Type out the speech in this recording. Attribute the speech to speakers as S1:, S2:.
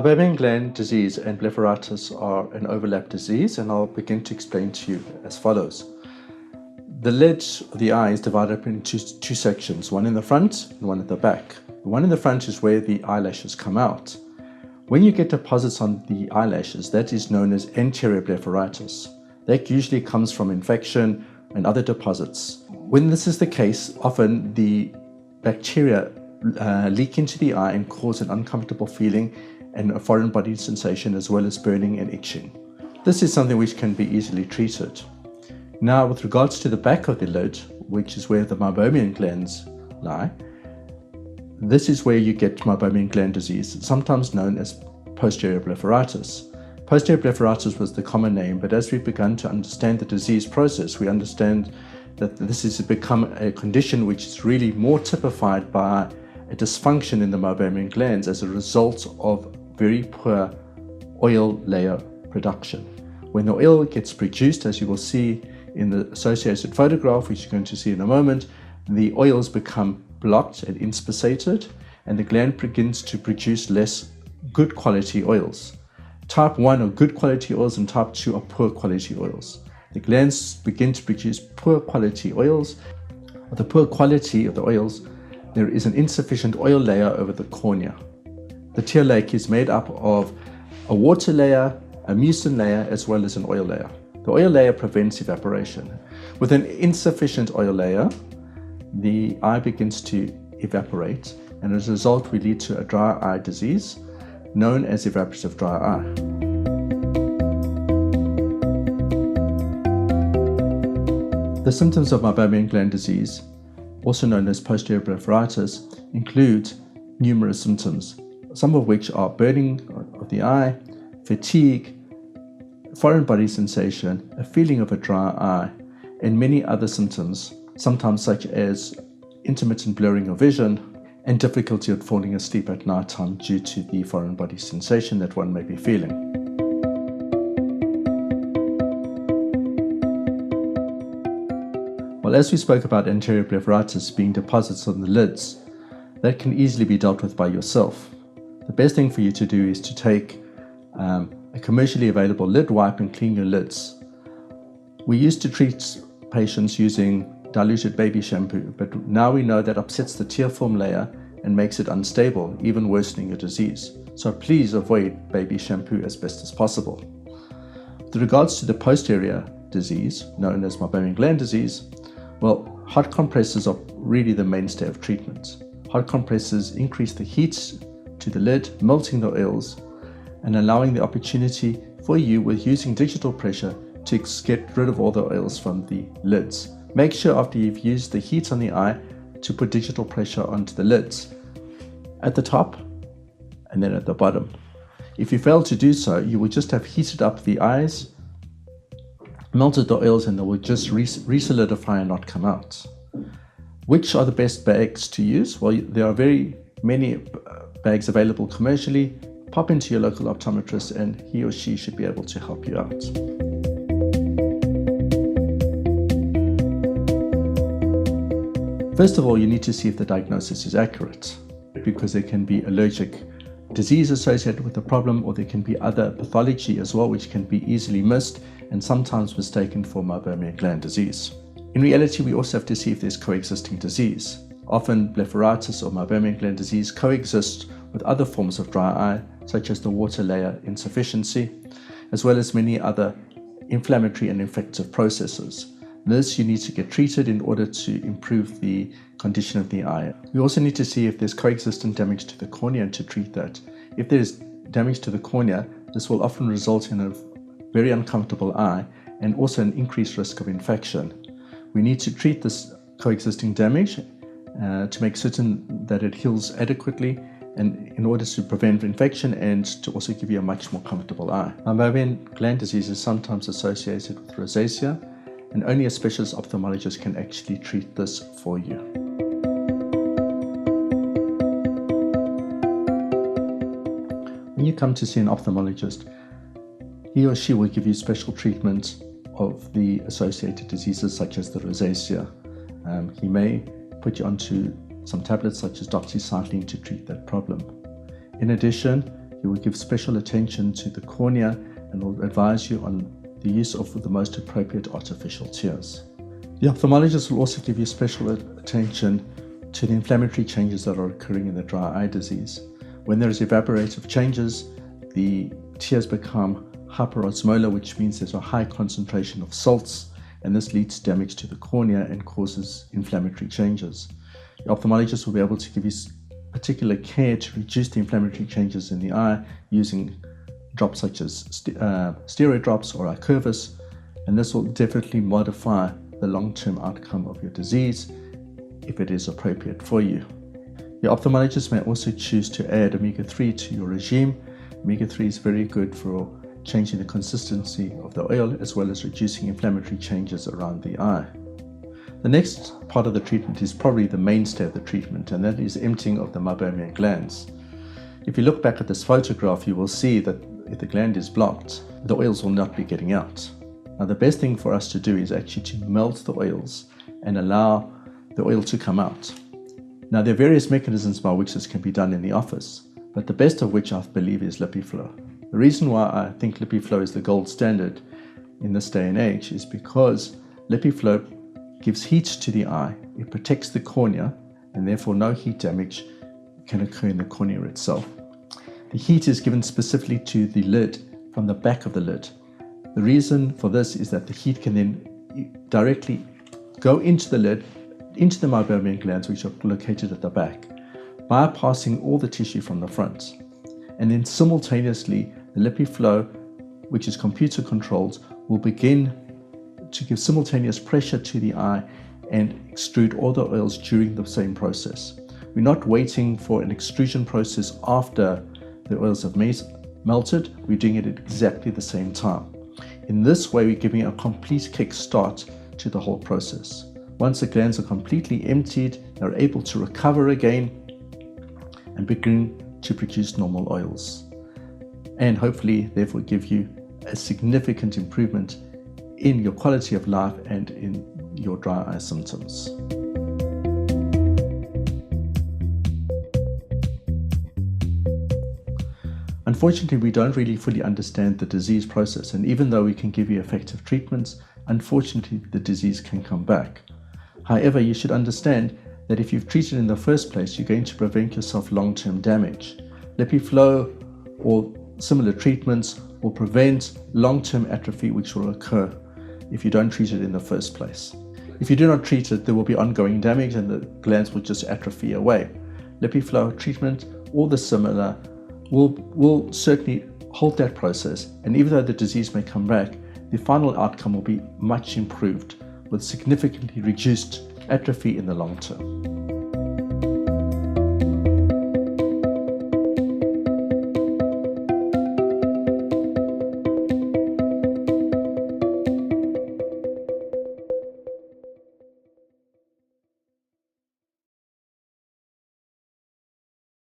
S1: Meibomian gland disease and blepharitis are an overlap disease, and I'll begin to explain to you as follows. The lid of the eye is divided up into two sections, one in the front and one at the back. The one in the front is where the eyelashes come out. When you get deposits on the eyelashes, that is known as anterior blepharitis. That usually comes from infection and other deposits. When this is the case, often the bacteria leak into the eye and cause an uncomfortable feeling and a foreign body sensation, as well as burning and itching. This is something which can be easily treated. Now, with regards to the back of the lid, which is where the Meibomian glands lie, this is where you get Meibomian gland disease, sometimes known as posterior blepharitis. Posterior blepharitis was the common name, but as we've begun to understand the disease process, we understand that this has become a condition which is really more typified by a dysfunction in the Meibomian glands as a result of very poor oil layer production. When the oil gets produced, as you will see in the associated photograph, which you're going to see in a moment, the oils become blocked and inspissated, and the gland begins to produce less good quality oils. Type 1 are good quality oils and type 2 are poor quality oils. The glands begin to produce poor quality oils. With the poor quality of the oils, there is an insufficient oil layer over the cornea. The tear lake is made up of a water layer, a mucin layer, as well as an oil layer. The oil layer prevents evaporation. With an insufficient oil layer, the eye begins to evaporate, and as a result, we lead to a dry eye disease known as evaporative dry eye. The symptoms of Meibomian gland disease, also known as posterior blepharitis, include numerous symptoms, some of which are burning of the eye, fatigue, foreign body sensation, a feeling of a dry eye, and many other symptoms, sometimes such as intermittent blurring of vision and difficulty of falling asleep at night time due to the foreign body sensation that one may be feeling. Well, as we spoke about anterior blepharitis being deposits on the lids, that can easily be dealt with by yourself. The best thing for you to do is to take a commercially available lid wipe and clean your lids. We used to treat patients using diluted baby shampoo, but now we know that upsets the tear film layer and makes it unstable, even worsening your disease. So please avoid baby shampoo as best as possible. With regards to the posterior disease, known as Meibomian gland disease, well, hot compresses are really the mainstay of treatment. Hot compresses increase the heat to the lid, melting the oils and allowing the opportunity for you, with using digital pressure, to get rid of all the oils from the lids. Make sure after you've used the heat on the eye to put digital pressure onto the lids at the top and then at the bottom. If you fail to do so, you will just have heated up the eyes, melted the oils, and they will just re-solidify and not come out. Which are the best bags to use? Well, there are very many bags available commercially. Pop into your local optometrist and he or she should be able to help you out. First of all, you need to see if the diagnosis is accurate, because there can be allergic disease associated with the problem, or there can be other pathology as well, which can be easily missed and sometimes mistaken for Meibomian gland disease. In reality, we also have to see if there's coexisting disease. Often blepharitis or Meibomian gland disease coexist with other forms of dry eye, such as the water layer insufficiency, as well as many other inflammatory and infective processes. This you need to get treated in order to improve the condition of the eye. We also need to see if there's coexistent damage to the cornea and to treat that. If there's damage to the cornea, this will often result in a very uncomfortable eye and also an increased risk of infection. We need to treat this coexisting damage to make certain that it heals adequately, and in order to prevent infection and to also give you a much more comfortable eye. Meibomian gland disease is sometimes associated with rosacea, and only a specialist ophthalmologist can actually treat this for you. When you come to see an ophthalmologist, he or she will give you special treatment of the associated diseases such as the rosacea. He may put you onto some tablets such as doxycycline to treat that problem. In addition, He will give special attention to the cornea and will advise you on the use of the most appropriate artificial tears. The ophthalmologist will also give you special attention to the inflammatory changes that are occurring in the dry eye disease. When there is evaporative changes, the tears become hyperosmolar, which means there's a high concentration of salts, and this leads to damage to the cornea and causes inflammatory changes. The ophthalmologist will be able to give you particular care to reduce the inflammatory changes in the eye using drops such as steroid drops or Icurvis, and this will definitely modify the long-term outcome of your disease if it is appropriate for you. Your ophthalmologist may also choose to add omega-3 to your regime. Omega-3 is very good for changing the consistency of the oil as well as reducing inflammatory changes around the eye. The next part of the treatment is probably the mainstay of the treatment, and that is emptying of the meibomian glands. If you look back at this photograph, you will see that if the gland is blocked, the oils will not be getting out. Now, the best thing for us to do is actually to melt the oils and allow the oil to come out. Now, there are various mechanisms by which this can be done in the office, but the best of which I believe is LipiFlow. The reason why I think LipiFlow is the gold standard in this day and age is because LipiFlow gives heat to the eye, it protects the cornea, and therefore no heat damage can occur in the cornea itself. The heat is given specifically to the lid from the back of the lid. The reason for this is that the heat can then directly go into the lid, into the meibomian glands, which are located at the back, bypassing all the tissue from the front. And then simultaneously, the LipiFlow, which is computer controlled, will begin to give simultaneous pressure to the eye and extrude all the oils during the same process. We're not waiting for an extrusion process after the oils have melted, we're doing it at exactly the same time. In this way, we're giving a complete kick start to the whole process. Once the glands are completely emptied, they're able to recover again and begin to produce normal oils, and hopefully therefore give you a significant improvement in your quality of life and in your dry eye symptoms. Unfortunately, we don't really fully understand the disease process, and even though we can give you effective treatments, unfortunately the disease can come back. However, you should understand that if you've treated in the first place, you're going to prevent yourself long-term damage. LipiFlow or similar treatments will prevent long-term atrophy, which will occur if you don't treat it in the first place. If you do not treat it, there will be ongoing damage and the glands will just atrophy away. LipiFlow treatment or the similar will certainly halt that process, and even though the disease may come back, the final outcome will be much improved with significantly reduced atrophy in the long term.